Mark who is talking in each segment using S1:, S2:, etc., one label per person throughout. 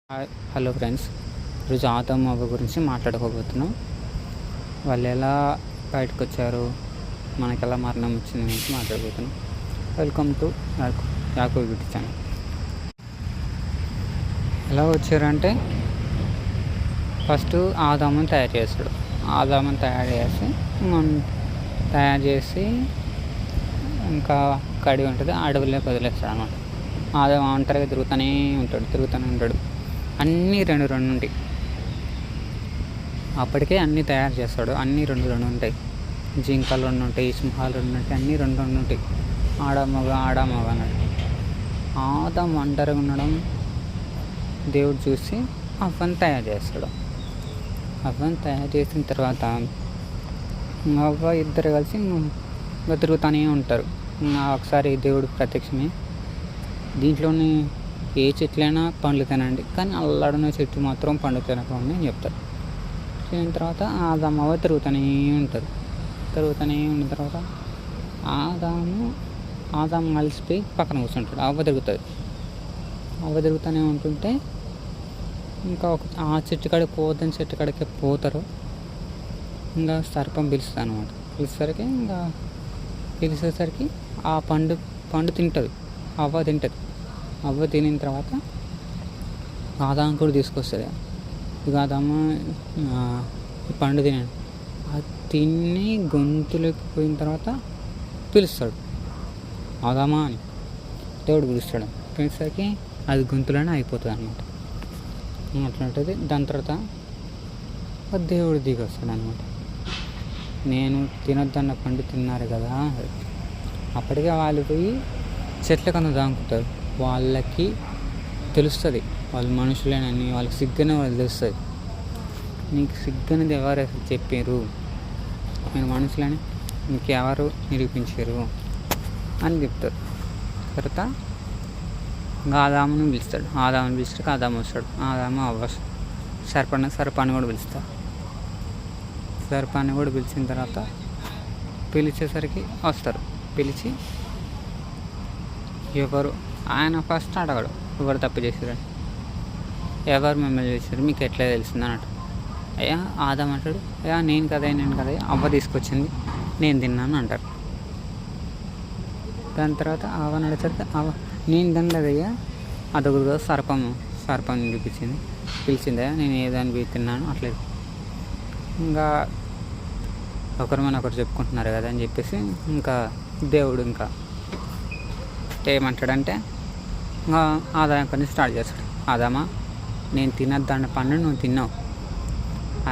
S1: Hello friends, ఈరోజు ఆదమ్ అవ్వ గురించి మాట్లాడుకోబోతున్నాం. వాళ్ళు ఎలా బయటకు వచ్చారు, మనకి ఎలా మరణం వచ్చింది గురించి మాట్లాడబోతున్నాం. Welcome to Yakub YouTube channel. ఎలా వచ్చారంటే ఫస్ట్ ఆదాముని తయారు చేస్తాడు. ఆదాముని తయారు చేసి ఇంకా కడిగి ఉంటుంది, అడవిలో వదిలేస్తాడు అనమాట. ఆదాం ఒంటరిగా తిరుగుతూనే ఉంటాడు. అన్నీ రెండు ఉంటాయి. అప్పటికే అన్నీ తయారు చేస్తాడు. అన్నీ రెండు ఉంటాయి. జింకలు 2 ఉంటాయి, సింహాలు 2 ఉంటాయి, అన్నీ రెండు ఉంటాయి. ఆడమగ అన్నాడు. ఆదాం ఒంటరిగా ఉండడం దేవుడు చూసి అవ్వని తయారు చేస్తాడు. అవ్వని తయారు చేసిన తర్వాత అవ్వ ఇద్దరు కలిసి తిరుగుతూనే ఉంటారు. ఒకసారి దేవుడు ప్రత్యక్షమే, దీంట్లోని ఏ చెట్లైనా పండ్లు తినండి, కానీ అల్లాడిన చెట్టు మాత్రం పండు తినకండి అని చెప్తారు. తిన తర్వాత ఆదాము అవ్వ తిరుగుతూనే ఉన్న తర్వాత ఆదాము కలిసిపోయి పక్కన కూర్చుంటాడు. అవ్వ తిరుగుతూనే ఉంటుంటే ఇంకా ఆ చెట్టు కాడికి పోదని చెట్టు కాడికి పోతారు. ఇంకా సర్పం పిలుస్తుంది అనమాట. పిలిచేసరికి ఆ పండు తింటుంది. అవ్వ తినిన తర్వాత ఆదాము కూడా తీసుకొస్తుంది. ఇక ఆదాము ఈ పండు తినండి, అది తిని గొంతులోకి పోయిన తర్వాత పిలుస్తాడు, ఆదామా అని దేవుడు పిలిచేసరికి అది గొంతులోనే అయిపోతుంది అనమాట. అట్లాంటిది. దాని తర్వాత దేవుడు దిగి వస్తాడు అనమాట. నేను తినొద్దన్న పండు తిన్నారు కదా. అప్పటికే వాళ్ళు పోయి చెట్ల కన్నా దాంకుతారు. వాళ్ళకి తెలుస్తుంది వాళ్ళు మనుషులేనని, వాళ్ళకి సిగ్గనే వాళ్ళు తెలుస్తుంది. నీకు సిగ్గనేది ఎవరు అసలు చెప్పారు, మీరు మనుషులని మీకు ఎవరు నిరూపించారు అని చెప్తారు. తర్వాత ఇంకా ఆదాముని పిలుస్తాడు. ఆదాము వస్తాడు. ఆదాము అవ్వ సర్పాన్ని కూడా పిలుస్తాడు. సర్పాన్ని కూడా పిలిచిన తర్వాత పిలిచేసరికి వస్తారు. పిలిచి ఎవరు ఆయన ఫస్ట్ అడగడు, ఎవరు తప్పు చేశారని, ఎవరు మిమ్మల్ని చేశారు, మీకు ఎట్లా తెలిసింది అన్నట్టు. అయ్యా ఆదాం అంటాడు, అయ్యా నేను కదా అవ్వ తీసుకొచ్చింది, నేను తిన్నాను అంటారు. దాని తర్వాత అవ్వ నడిచేస్తే అవ్వ నేను తినలేదయ్యా, అదొకరు సర్పం పిలిచిందయ్యా, నేను ఏదాన్ని తిన్నాను అట్లేదు. ఇంకా ఒకరి మన ఒకరు చెప్పుకుంటున్నారు కదా అని చెప్పేసి ఇంకా దేవుడు ఇంకా ఏమంటాడంటే ఆదాయం కొన్ని స్టార్ట్ చేస్తాడు. ఆదామా, నేను తినద్దన్న పండు నువ్వు తిన్నావు,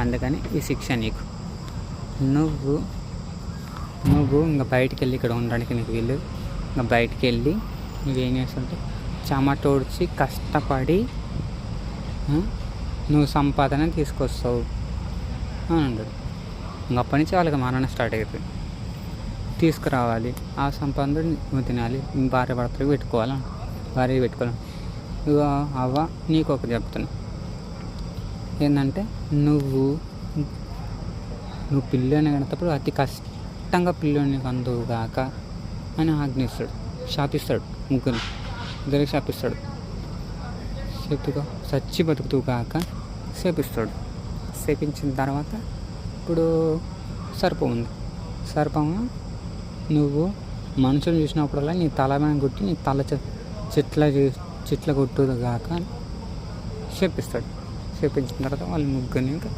S1: అందుకని ఈ శిక్ష నీకు. నువ్వు ఇంకా బయటికి వెళ్ళి, ఇక్కడ ఉండడానికి నీకు వీలు, ఇంకా బయటికి వెళ్ళి నువ్వేం చేస్తుంటే చెమటోడ్చి కష్టపడి నువ్వు సంపాదన తీసుకొస్తావు అని అన్నాడు. ఇంక అప్పటి నుంచి వాళ్ళకి మరణం స్టార్ట్ అవుతుంది. తీసుకురావాలి, ఆ సంపాదన నువ్వు తినాలి, భార్య భర్తలకు పెట్టుకోవాలి. ఇక అవ్వ నీకు ఒకటి చెప్తాను, ఏంటంటే నువ్వు పిల్లని కనేటప్పుడు అతి కష్టంగా పిల్లోని కందుగాక అని ఆజ్ఞిస్తాడు, శాపిస్తాడు. ఇద్దరికి శాపిస్తాడు. చచ్చి బతుకుతూ కాక శాపిస్తాడు. శాపించిన తర్వాత ఇప్పుడు సర్పము నువ్వు మనుషులు చూసినప్పుడల్లా నీ తల మీద కొట్టి నీ తల చెట్ల కొట్టుగాక చెప్పిస్తాడు. చెప్పించిన తర్వాత వాళ్ళు ముగ్గురిని ఇంకా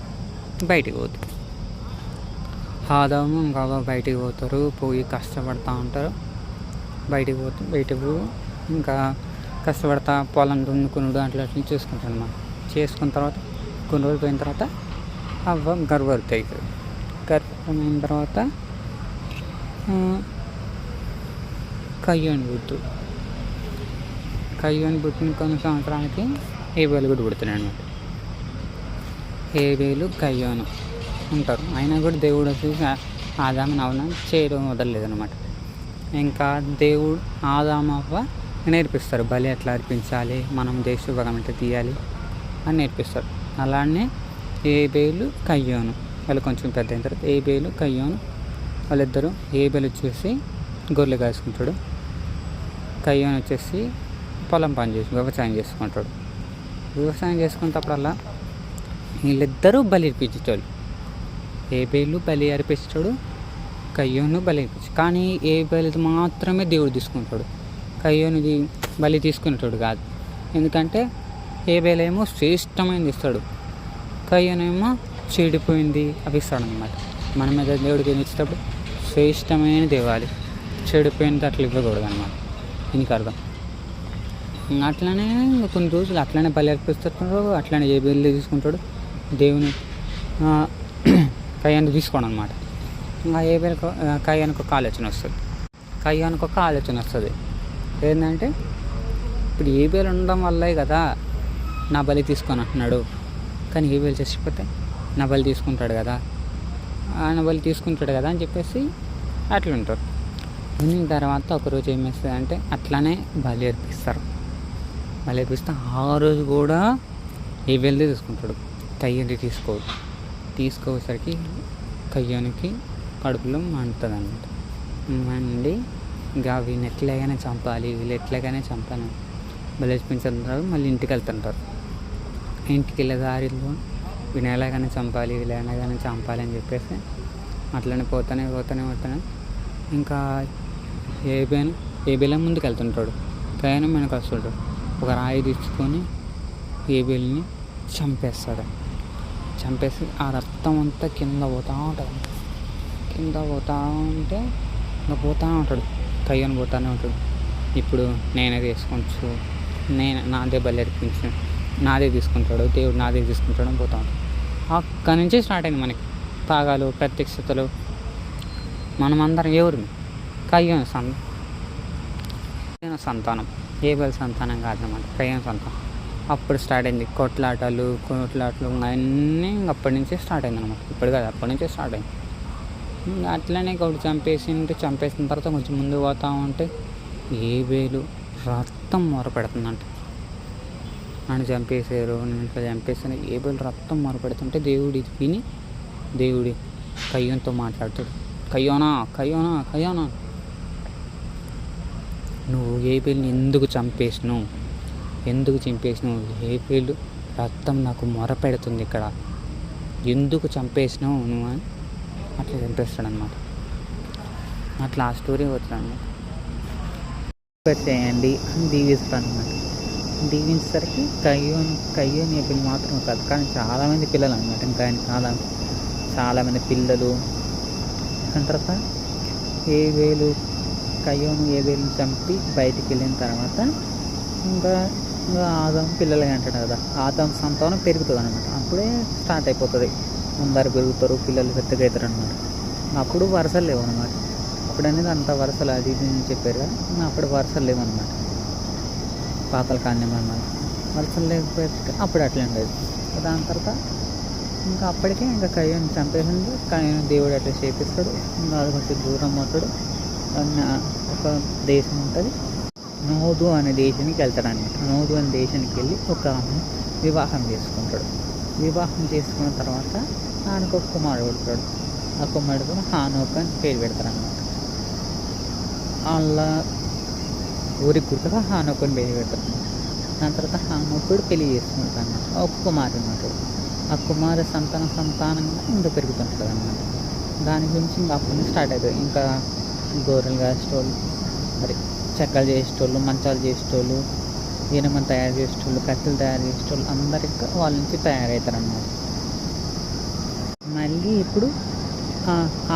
S1: బయటికి పోతారు. ఆదాము ఇంకా బయటికి పోతారు. పోయి కష్టపడతా ఉంటారు. బయటికి పోయి ఇంకా కష్టపడతా పొలం దున్నుకునుడు అట్లా చేసుకుంటాడు అన్నమాట. చేసుకున్న తర్వాత కొన్ని రోజులు పోయిన తర్వాత అవ్వ గర్భవతి అవుతుంది. గర్భమైన తర్వాత కయ్యోని పుట్టిన కొన్ని సంవత్సరానికి హేబేలు కూడా పుడుతున్నాడు అనమాట. హేబేలు కయ్యోను ఉంటారు. అయినా కూడా దేవుడు వచ్చేసి ఆదాముని అవన చేయడం వదలలేదనమాట. ఇంకా దేవుడు ఆదాము అవ్వ నేర్పిస్తారు, బలి ఎట్లా అర్పించాలి, మనం దేశభాగం ఎట్లా తీయాలి అని నేర్పిస్తారు. అలానే హేబేలు కయ్యోను వాళ్ళు కొంచెం పెద్ద అయిన తర్వాత హేబేలు కయ్యోను వాళ్ళిద్దరూ, హేబేలు వచ్చేసి గొర్రెలు కాసుకుంటాడు, కయ్యోను వచ్చేసి పొలం పని వ్యవసాయం చేసుకుంటాడు. వ్యవసాయం చేసుకునేటప్పుడల్లా వీళ్ళిద్దరూ బలి అర్పించేటోళ్ళు. హేబేలు బలి అర్పించాడు, కయ్యోను బలి అర్పించాడు. కానీ హేబేలుది మాత్రమే దేవుడు తీసుకుంటాడు, కయ్యోనుది బలి తీసుకునేటోడు కాదు. ఎందుకంటే హేబేలేమో శ్రేష్టమైనది ఇస్తాడు, కయ్యోనేమో చెడిపోయింది అవి ఇస్తాడనమాట. మన మీద దేవుడికి ఏమి ఇచ్చేటప్పుడు శ్రేష్టమైనది ఇవ్వాలి, చెడిపోయినది అట్లా ఇవ్వకూడదు అనమాట. దీనికి అర్థం. అట్లనే కొన్ని రోజులు అట్లనే బలి అర్పిస్తుంటారు, అట్లనే హేబేలు తీసుకుంటాడు, దేవుని కయ్యాన్ని తీసుకోవడం అనమాట. ఇంకా హేబేలుకు కయ్యానికి ఒక ఆలోచన వస్తుంది. ఏంటంటే ఇప్పుడు హేబేలు ఉండడం వల్లే కదా నా బలి తీసుకొని అంటున్నాడు. కానీ హేబేలు చచ్చిపోతే నా బలి తీసుకుంటాడు కదా అని చెప్పేసి అట్లుంటారు. దీని తర్వాత ఒకరోజు ఏం చేస్తుంది అట్లానే బలి అర్పిస్తారు. బలి అర్పిస్తే ఆ రోజు కూడా హేబేలుదే తీసుకుంటాడు, కయ్యోనిది తీసుకోసరికి కయ్యోనికి కడుపులో మండుతుంది అన్నమాట. మండి ఇంకా వీళ్ళని ఎట్లాగైనా చంపాలి, బలి అర్పించుకుంటారు. మళ్ళీ ఇంటికి వెళ్తుంటారు. ఇంటికి వెళ్ళే దారిలో వీళ్ళని ఎలాగైనా చంపాలి అని చెప్పేసి అట్లనే పోతానే ఇంకా హేబేలు ముందుకు వెళ్తుంటాడు, కయ్యోను వెనక వస్తుంటాడు. ఒక రాయి తీసుకొని హేబేలుని చంపేసి ఆ రక్తం అంతా కింద పోతూ ఉంటాడు. కయ్యోను పోతూనే ఉంటాడు. ఇప్పుడు నేనే తీసుకోవచ్చు, నాదే బలి అర్పించు, నాదే తీసుకుంటాడు దేవుడు, నాదే తీసుకుంటాడు అని పోతూ ఉంటాడు. అక్కడి నుంచి స్టార్ట్ అయింది మనకి తాగాలు, ప్రత్యక్షతలు. మనమందరం ఎవరు? కయ్యోను సంతానం, హేబేలు సంతానం కాదనమాట, కయ్యోను సంతానం. అప్పుడు స్టార్ట్ అయింది కొట్లాటలు అన్నీ అప్పటి నుంచే స్టార్ట్ అయింది అనమాట. ఇప్పుడు కాదు, అప్పటి నుంచే స్టార్ట్ అయింది. అట్లనే ఒకటి చంపేసిన తర్వాత కొంచెం ముందు పోతా ఉంటే హేబేలు రక్తం మొరపెడుతుందంట. నన్ను చంపేశారు, నేను ఇట్లా చంపేసాను. హేబేలు రక్తం మొరపెడుతుంటే దేవుడు ఇది విని దేవుడి కయ్యోనుతో మాట్లాడతాడు. కయ్యోనా నువ్వు హేబేలుని ఎందుకు చంపేసినావు? హేబేలు రక్తం నాకు మొరపెడుతుంది ఇక్కడ, ఎందుకు చంపేసినావు నువ్వు అని అట్లా చంపేస్తాడనమాట. అట్లా ఆ స్టోరీ పోతాడు. చేయండి అని దీవిస్తాను అనమాట. దీవించేసరికి కయ్యోను హేబేలు మాత్రం కాదు, కానీ చాలామంది పిల్లలు అనమాట. ఇంకా ఆయన చాలామంది పిల్లలు. దాని తర్వాత కయ్యోను హేబేలుని చంపి బయటికి వెళ్ళిన తర్వాత ఇంకా ఆదాము పిల్లలు అంటాడు కదా, ఆదాము సంతానం పెరుగుతుంది అనమాట. అప్పుడే స్టార్ట్ అయిపోతుంది, అందరు పెరుగుతారు, పిల్లలు పెద్దగా అవుతారు అనమాట. అప్పుడు వరుసలు లేవు అనమాట. అప్పుడు అనేది అంత వరుసలు అది ఇది చెప్పారు కదా, అప్పుడు వరుసలు లేవు అనమాట. పాతల కాన్యం అన్నమాట, వరుసలు లేకపోతే అప్పుడు అట్లా ఉండేది. దాని తర్వాత ఇంకా అప్పటికే ఇంకా కయ్యోను చంపేసింది. కయ్యోను దేవుడు అట్లా చేపిస్తాడు. ఇంకా అది కొంచెం దూరం అవుతాడు. ఒక దేశం ఉంటుంది, నోదు అనే దేశానికి వెళ్తాడు అనమాట. నోదు అనే దేశానికి వెళ్ళి ఒక వివాహం చేసుకుంటాడు. వివాహం చేసుకున్న తర్వాత ఆయనకు ఒక కుమారుడు పుడతాడు. ఆ కుమారుడు హానోక్ అని పేరు పెడతారు అనమాట. వాళ్ళ ఊరికి గుర్తుగా హానోక్ అని పేరు పెడతారు. దాని తర్వాత హానోకుడు పెళ్లి చేసుకుంటాడు అన్నమాట. ఒక కుమారుడు ఉంటాడు. ఆ కుమారు సంతానంగా ఇంకా పెరుగుతుంటాడు అన్నమాట. దాని గురించి ఇంకా అప్పటి నుంచి స్టార్ట్ అవుతుంది. ఇంకా గోరెలు కాసేటోళ్ళు, మరి చెక్కలు చేసేటోళ్ళు, మంచాలు చేసేటోళ్ళు, ఈనమని తయారు చేసేటోళ్ళు, కట్టెలు తయారు చేసేటోళ్ళు అందరికీ వాళ్ళ నుంచి తయారవుతారు అన్నమాట. మళ్ళీ ఇప్పుడు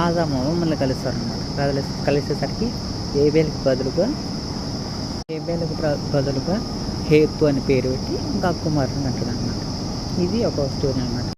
S1: ఆదాము మళ్ళీ కలుస్తారు అన్నమాట. కలిసేసరికి హేబేలుకి బదులుగా హేతు అని పేరు పెట్టి ఇంకా కుమారుని అంటాడు అన్నమాట. ఇది ఒక స్టోరీ అన్నమాట.